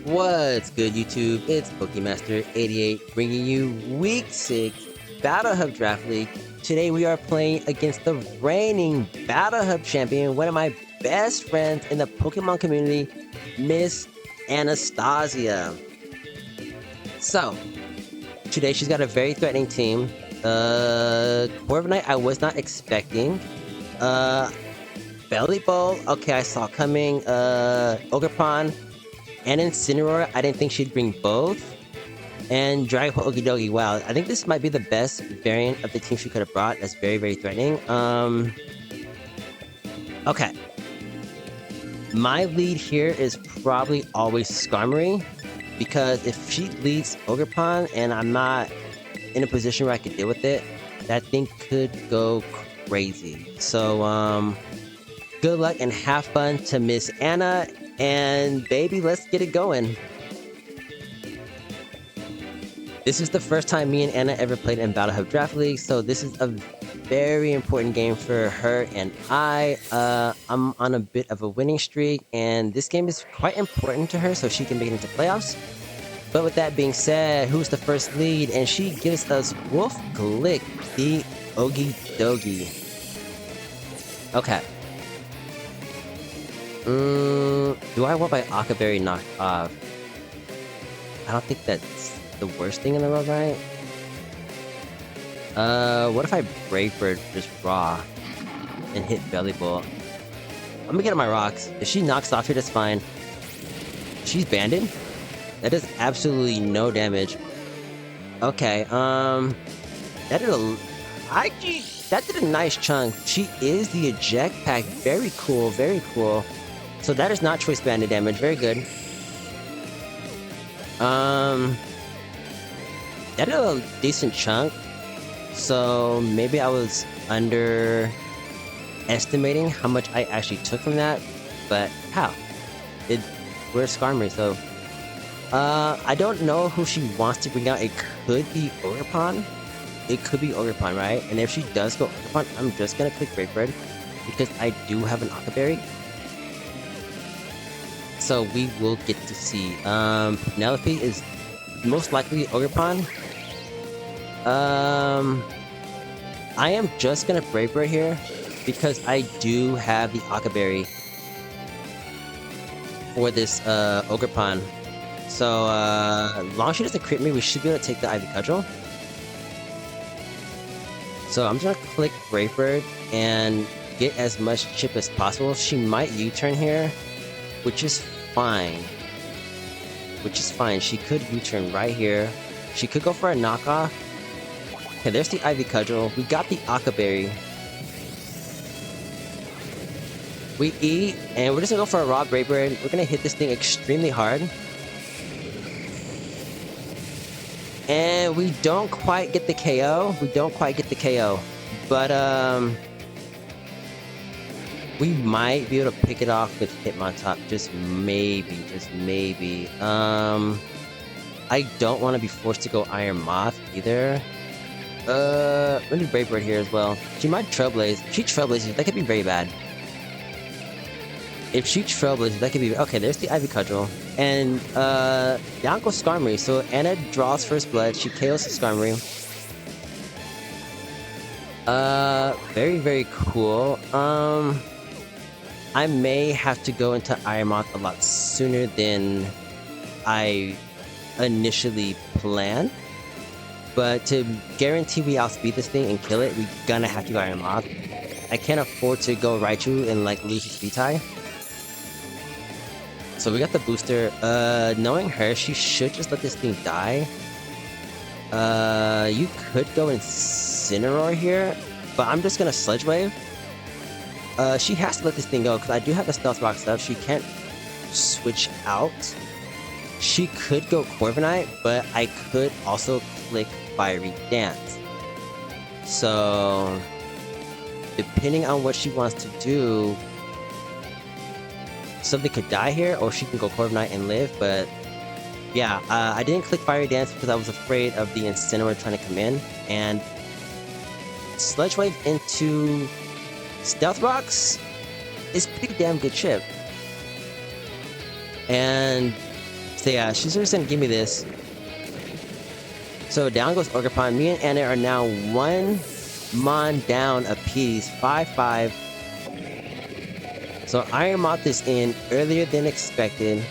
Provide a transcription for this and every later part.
What's good, YouTube? It's Pokemaster88 bringing you Week 6 Battle Hub Draft League. Today we are playing against the reigning Battle Hub champion, one of my best friends in the Pokemon community, Miss Anastasia. So, today she's got a very threatening team. Corviknight I was not expecting. Bellibolt, okay, I saw coming. Ogerpon, and Incineroar, I didn't think she'd bring both. And Dragapult Okidogi, wow, I think this might be the best variant of the team she could have brought. That's very, very threatening. Okay. My lead here is probably always Skarmory, because if she leads Ogerpon and I'm not in a position where I could deal with it, that thing could go crazy. So, good luck and have fun to Miss Anna. And baby, let's get it going. This is the first time me and Anna ever played in Battle Hub Draft League, so this is a very important game for her and I. I'm on a bit of a winning streak, and this game is quite important to her so she can make it into playoffs. But with that being said, who's the first lead? And she gives us Wolf Glick, the Okidogi. Okay. Do I want my Aquaberry knocked off? I don't think that's the worst thing in the world, right? What if I Brave Bird just raw and hit Bellibolt? I'm gonna get on my rocks. If she knocks off here, that's fine. She's banded? That does absolutely no damage. Okay, that did a nice chunk. She is the eject pack. Very cool, very cool. So that is not choice banded damage. Very good. That did a decent chunk. So maybe I was underestimating how much I actually took from that. But how? We're Skarmory, so I don't know who she wants to bring out. It could be Ogerpon. It could be Ogerpon, right? And if she does go Ogerpon, I'm just gonna click Brave Bird because I do have an Aquaberry. So we will get to see. Penelope is most likely Ogerpon. I am just gonna Brave Bird here because I do have the Aquaberry for this Ogerpon. So as long as she doesn't crit me, we should be able to take the Ivy Cudgel. So I'm just gonna click Brave Bird and get as much chip as possible. She might U-turn here, which is fine. She could U-turn right here. She could go for a knockoff. Okay, there's the Ivy Cudgel. We got the Aquaberry. We eat, and we're just gonna go for a raw Brave Bird. We're gonna hit this thing extremely hard. And we don't quite get the KO. But, we might be able to pick it off with Hitmontop. Just maybe. I don't want to be forced to go Iron Moth either. We're gonna do Brave Bird here as well. She might Trailblaze. If she Trailblazes, that could be very bad. If she Trailblazes, that could be... Okay, there's the Ivy Cudgel. And, down goes Skarmory. So Anna draws First Blood. She KOs the Skarmory. Very, very cool. I may have to go into Iron Moth a lot sooner than I initially planned. But to guarantee we outspeed this thing and kill it, we're gonna have to go Iron Moth. I can't afford to go Raichu and like lose the speed tie. So we got the booster. Knowing her, she should just let this thing die. You could go Incineroar here, but I'm just gonna Sludge Wave. She has to let this thing go because I do have the Stealth Rock stuff. She can't switch out. She could go Corviknight, but I could also click Fiery Dance. So, depending on what she wants to do, something could die here, or she can go Corviknight and live. But yeah, I didn't click Fiery Dance because I was afraid of the Incineroar trying to come in. And Sludge Wave into Stealth Rocks is pretty damn good chip. And So yeah, she's just gonna give me this. So down goes Ogerpon. Me and Anna are now 1 mon down a piece. 5-5. So Iron Moth is in earlier than expected.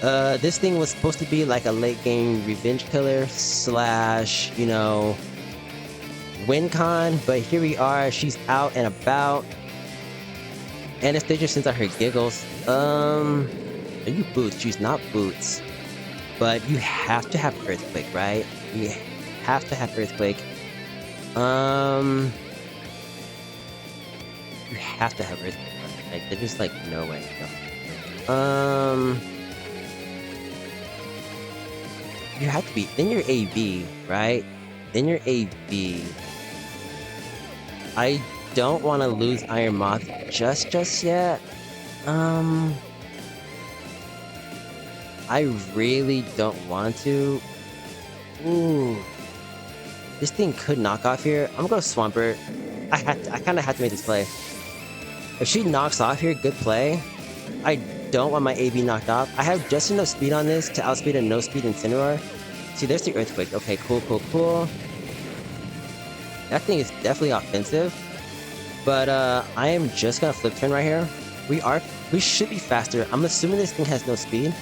This thing was supposed to be like a late game revenge killer slash, you know, win con, but here we are. She's out and about. Anastasia sends out her giggles. Are you Boots? She's not Boots. But you have to have Earthquake, right? You have to have Earthquake. You have to have Earthquake. Like, there's just like no way. No. You have to be. Then you're AV, right? Then you're AV. I don't want to lose Iron Moth just yet. I really don't want to. Ooh. This thing could knock off here. I'm gonna Swampert. I kind of had to make this play. If she knocks off here, good play. I don't want my AB knocked off. I have just enough speed on this to outspeed a no speed Incineroar. See, there's the Earthquake. Okay, cool. That thing is definitely offensive. But I am just gonna flip turn right here. We should be faster. I'm assuming this thing has no speed.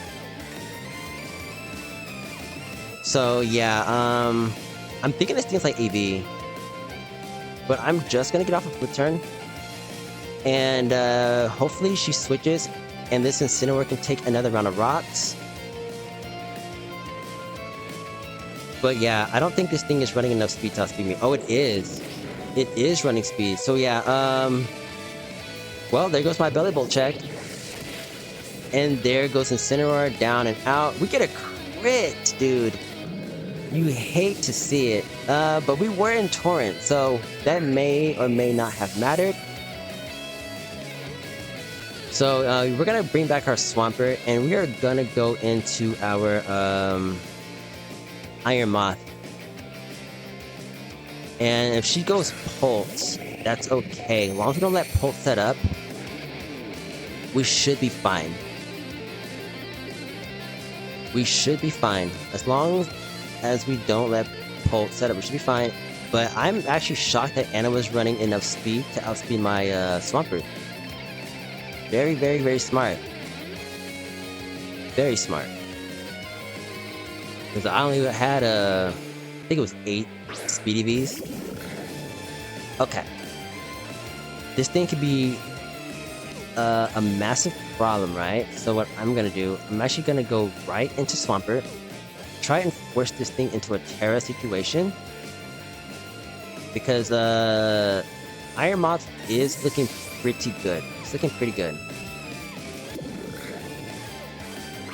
So yeah, I'm thinking this thing's like AV. But I'm just gonna get off a flip turn. And hopefully she switches and this Incineroar can take another round of rocks. But yeah, I don't think this thing is running enough speed to outspeed me. Oh, it is. It is running speed. So yeah, well, there goes my Belly Bolt check. And there goes Incineroar down and out. We get a crit, dude. You hate to see it. But we were in Torrent, so that may or may not have mattered. So we're gonna bring back our Swampert, and we are gonna go into our Iron Moth. And if she goes Pulse, that's okay. As long as we don't let Pulse set up, we should be fine. We should be fine. As long as we don't let Pulse set up, we should be fine. But I'm actually shocked that Anna was running enough speed to outspeed my Swampert. Very smart. Very smart. Because I only had I think it was 8 Speedy Vs. Okay. This thing could be a massive problem, right? So what I'm gonna do, I'm actually gonna go right into Swampert, try and force this thing into a Terra situation. Because Iron Moth is looking pretty good. It's looking pretty good.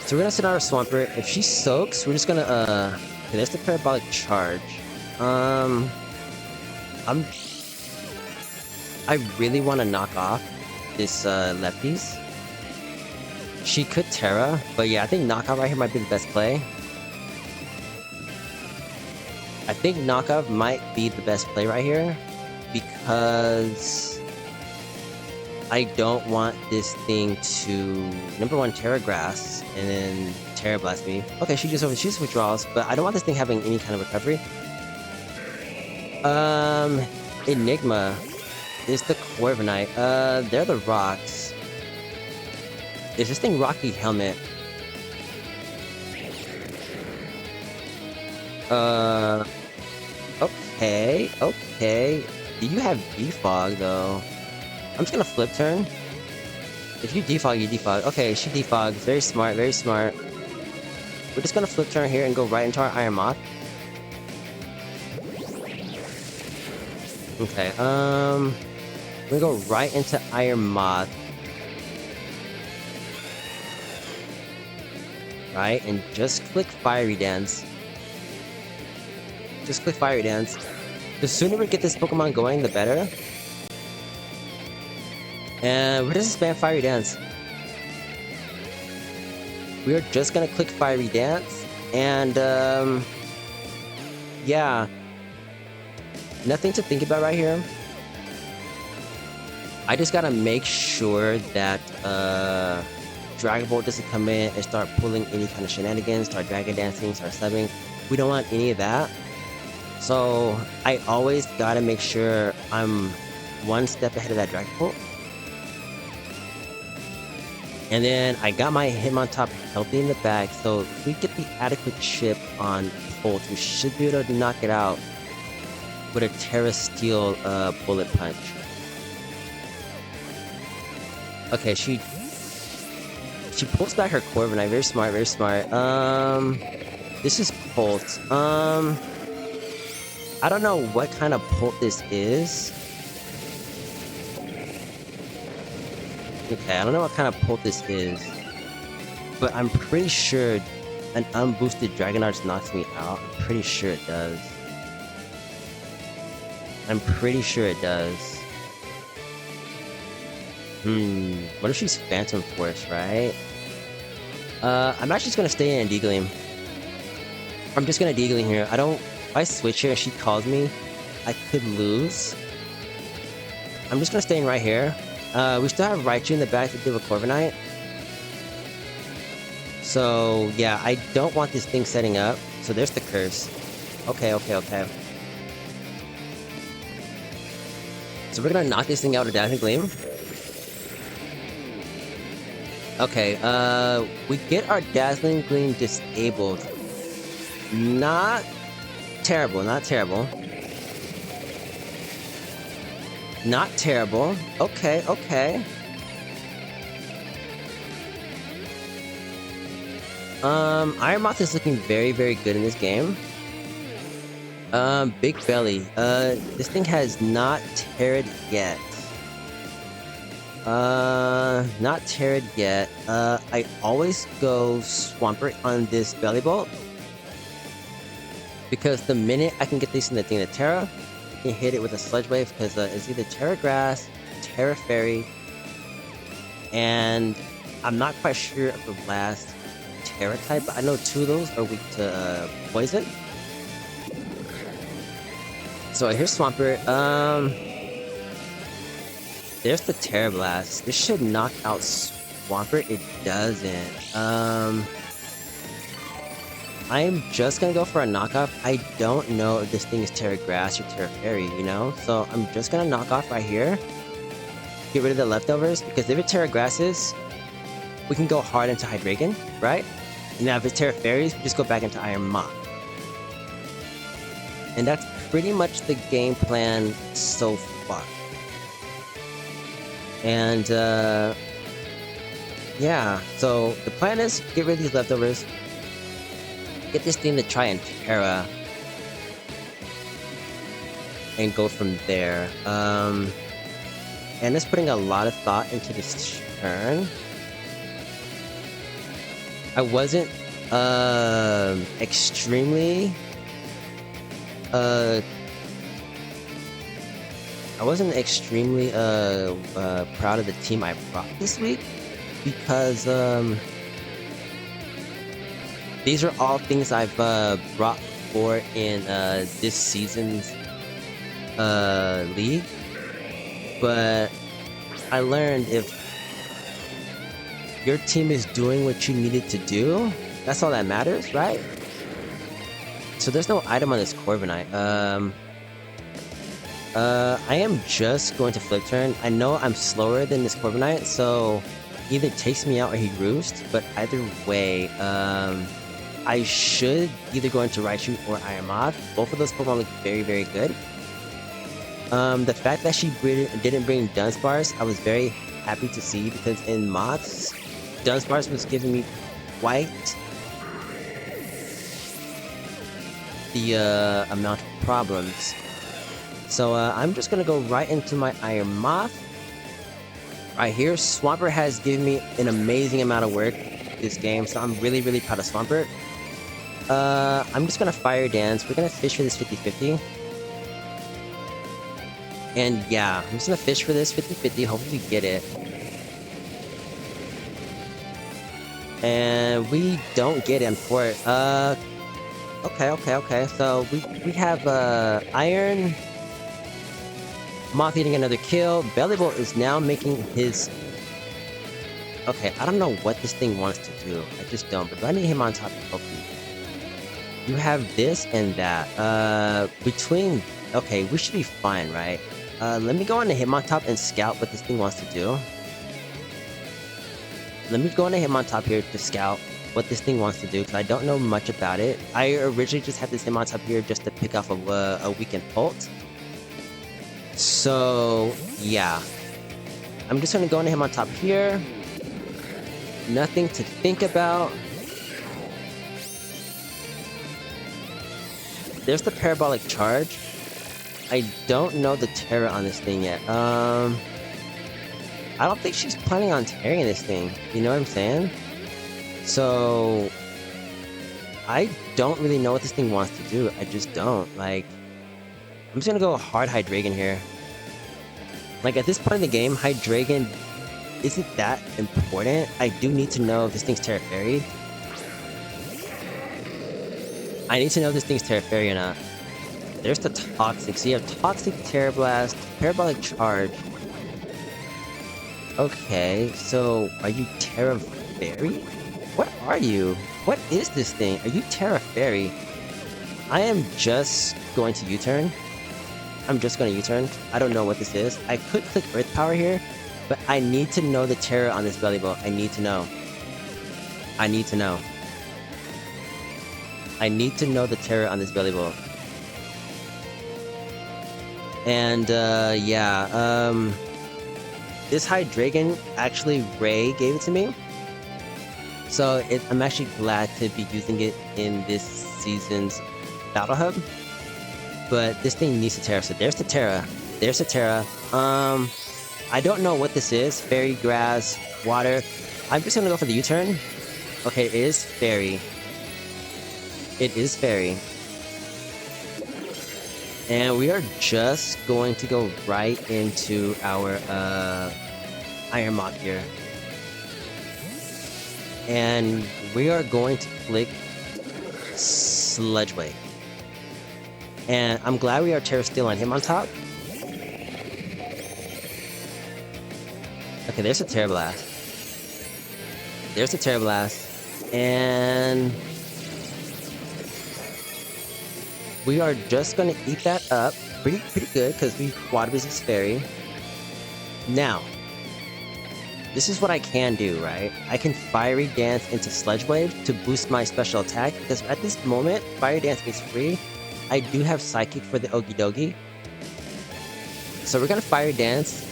So we're gonna sit on our Swampert. If she soaks, we're just gonna okay, there's the Parabolic Charge. I really want to knock off this Lefties. She could Terra, but yeah, I think knockoff right here might be the best play. I think knockoff might be the best play right here because I don't want this thing to number one Terra Grass and then Terra Blast me. Okay, she just withdraws, but I don't want this thing having any kind of recovery. Enigma is the Corviknight. They're the rocks. Is this thing Rocky Helmet? Okay. Do you have defog though? I'm just gonna flip turn. If you defog, you defog. Okay, she defogs. Very smart, very smart. We're just gonna flip turn here and go right into our Iron Moth. Okay, we're gonna go right into Iron Moth. Right, and just click Fiery Dance. Just click Fiery Dance. The sooner we get this Pokemon going, the better. And we're just spam Fiery Dance. We are just gonna click Fiery Dance, and yeah, nothing to think about right here. I just gotta make sure that Dragon Bolt doesn't come in and start pulling any kind of shenanigans, start dragon dancing, start subbing. We don't want any of that. So I always gotta make sure I'm one step ahead of that Dragon Bolt. And then I got my Hitmontop healthy in the back, so if we get the adequate chip on Bolt, we should be able to knock it out with a Terra Steel bullet punch. Okay, she pulls back her Corviknight. Very smart, very smart. This is Bolt. I don't know what kind of Bolt this is. Okay, I don't know what kind of Bolt this is. But I'm pretty sure an unboosted Dragonarch knocks me out. I'm pretty sure it does. I'm pretty sure it does. What if she's Phantom Force, right? I'm actually just gonna stay in D-Gleam. I'm just gonna D-Gleam here. If I switch here and she calls me, I could lose. I'm just gonna stay in right here. We still have Raichu in the back to deal with Corviknight. So, yeah, I don't want this thing setting up. So there's the curse. Okay. So we're gonna knock this thing out with Dazzling Gleam. Okay, we get our Dazzling Gleam disabled. Not terrible, not terrible. Not terrible. Okay. Iron Moth is looking very, very good in this game. Big Belly. This thing has not terrored yet. Not terrored yet. I always go Swampert on this Belly Bolt. Because the minute I can get this in the thing to Terra, I can hit it with a Sludge Wave because it's either Terra Grass, Terra Fairy, and I'm not quite sure of the last Terra type, but I know two of those are weak to Poison. So here's Swampert. There's the Terra Blast. This should knock out Swampert. It doesn't. I am just gonna go for a knockoff. I don't know if this thing is Terra Grass or Terra Fairy, you know? So I'm just gonna knock off right here. Get rid of the leftovers, because if it's Terra Grasses, we can go hard into Hydreigon, right? And now if it's Terra Fairies, we just go back into Iron Moth. And that's pretty much the game plan so far. And, yeah. So the plan is get rid of these leftovers. Get this thing to try and Terra. And go from there. And it's putting a lot of thought into this turn. I wasn't extremely proud of the team I brought this week, because these are all things I've brought before in this season's league. But I learned if your team is doing what you needed to do, that's all that matters, right? So there's no item on this Corviknight. I am just going to flip turn. I know I'm slower than this Corviknight, so either it takes me out or he roosts, but either way, I should either go into Raichu or Iron Moth. Both of those Pokemon look very, very good. The fact that she didn't bring Dunsparce, I was very happy to see, because in Moths, Dunsparce was giving me quite the amount of problems. So I'm just gonna go right into my Iron Moth. Right here, Swampert has given me an amazing amount of work this game, so I'm really, really proud of Swampert. I'm just gonna Fire Dance. We're gonna fish for this 50-50. And yeah, I'm just gonna fish for this 50-50, hopefully we get it. And we don't get it, unfortunately. Okay. So we have Iron Moth eating another kill. Bellybolt is now making his Okay, I don't know what this thing wants to do. I just don't. But do I need him on top of help you? You have this and that. Between... Okay, we should be fine, right? Let me go on to him on top and scout what this thing wants to do. Let me go on to him on top here to scout what this thing wants to do, because I don't know much about it. I originally just had this him on top here just to pick off a weakened ult. So, yeah. I'm just going to go on to him on top here. Nothing to think about. There's the parabolic charge. I don't know the Terra on this thing yet. I don't think she's planning on tearing this thing. You know what I'm saying? So I don't really know what this thing wants to do. I just don't. Like, I'm just gonna go hard Hydreigon here. Like, at this point in the game, Hydreigon isn't that important. I do need to know if this thing's Terra Fairy. I need to know if this thing's Terra Fairy or not. There's the Toxic. So you have Toxic, Terra Blast, Parabolic Charge. Okay, so are you Terra Fairy? What are you? What is this thing? Are you Terra Fairy? I am just going to U-turn. I'm just going to U-turn. I don't know what this is. I could click Earth Power here, but I need to know the Terra on this belly boat. I need to know. I need to know. I need to know the Terra on this belly boat. And, yeah, this Hydreigon, actually, Ray gave it to me. So, I'm actually glad to be using it in this season's Battle Hub. But this thing needs a Terra, so there's the Terra. There's the Terra. I don't know what this is. Fairy, grass, water. I'm just gonna go for the U-turn. Okay, it is Fairy. It is Fairy. And we are just going to go right into our Iron Moth here. And we are going to click Sludge Wave. And I'm glad we are Terra Steel on him on top. Okay, there's a Terra Blast. There's a Terra Blast. And we are just gonna eat that up pretty good because we Water Resist Fairy. Now, this is what I can do, right? I can Fiery Dance into Sludge Wave to boost my special attack, because at this moment, Fiery Dance is free. I do have Psychic for the Okie Dokie. So we're gonna Fiery Dance.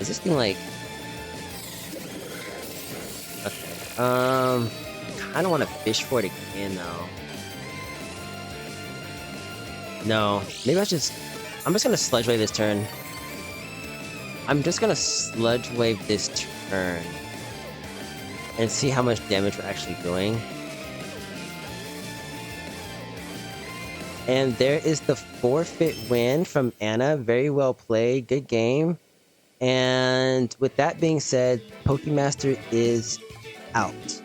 Is this thing like... Okay. I don't want to fish for it again, though. No. Maybe I'm just gonna Sludge Wave this turn. I'm just gonna Sludge Wave this turn. And see how much damage we're actually doing. And there is the forfeit win from Anna. Very well played. Good game. And with that being said, Pokemaster is out.